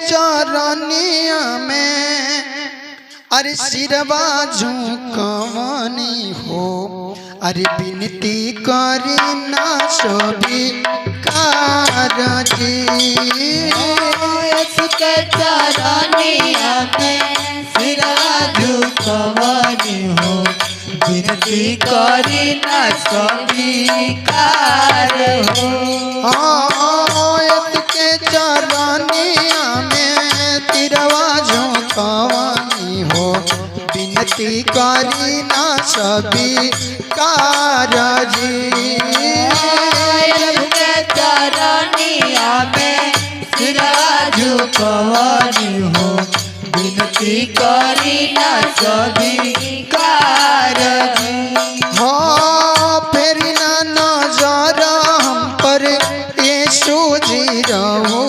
चरनिया में अरे सिरवा झुकवनी हो अरे विनती करी ना सभी कारजी इसके चरनिया में सिरवा झुकवनी हो विनती करी ना स्वीकार हो इसके चरनिया में सिरवा झुकवनी हो विनती करी ना सभी कारजी चरनिया में सिरवा झुकवनी हो विनती करी ना सभी कारजी हो फेरी ना नजर हम पर यीशु जी रहो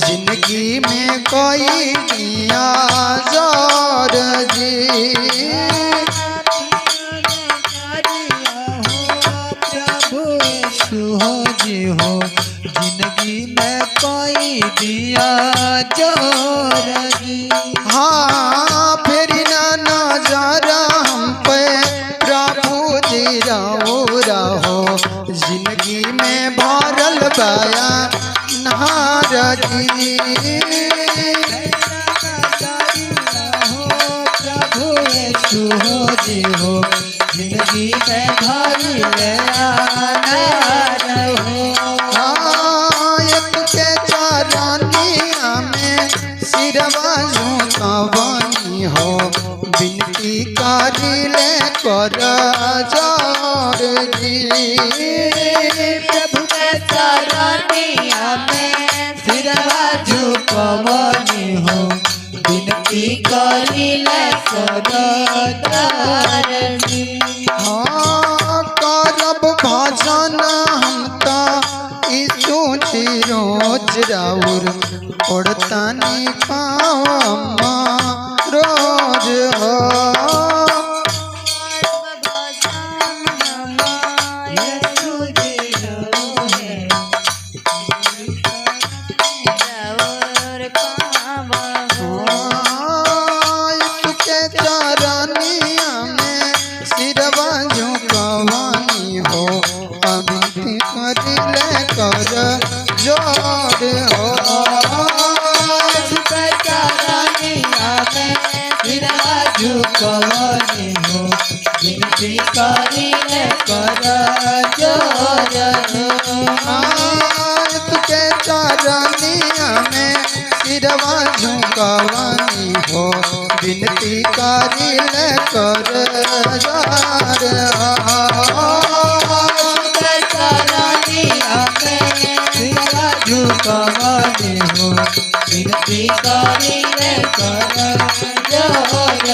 जिंदगी में कोई दिया जोर जी प्रभु यीशु हो जी हो जिंदगी में कोई दिया जोर जी हाँ फेरी ना नजर हम पे प्रभु जी रहो जिंदगी में भरल बया नहार जी प्रभु यीशु हो जी हो जिंदगी में भरी ले के चरनिया में सिरवा झुकवनी हो विनती करी ले कर जोर जी प्रभु के चरनिया में सिरवा झुकवनी हो विनती करी ले सदाचार जी हाँ करब भजन हम तो यीशु जी रोज राउर पड़तानी पाँव रोज हो के चरनिया में सिरवा झुकवनी हो अभी करी ले कर जोर हो चरनिया में सिरवा झुकवनी हो विनती करी ले कर जोर के चरनिया में सिरवा झुकवनी हो विनती करी ले कर जोर चरनिया में सिरवा झुकवनी हो विनती करी ले कर जोर